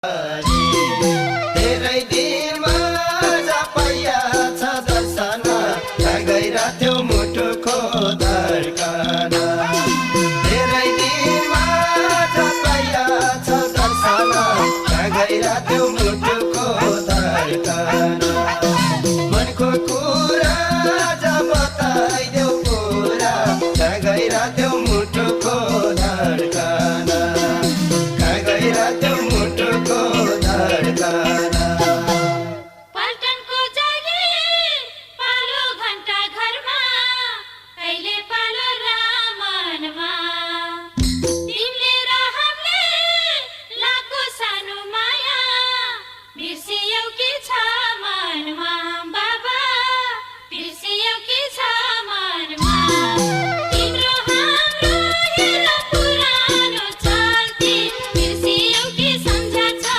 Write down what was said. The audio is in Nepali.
धेरै दिनमा zapaya छ दर्शन गइरहेथ्यो मुटुको धड्कन धेरै दिनमा zapaya छ दर्शन गइरहेथ्यो मुटुको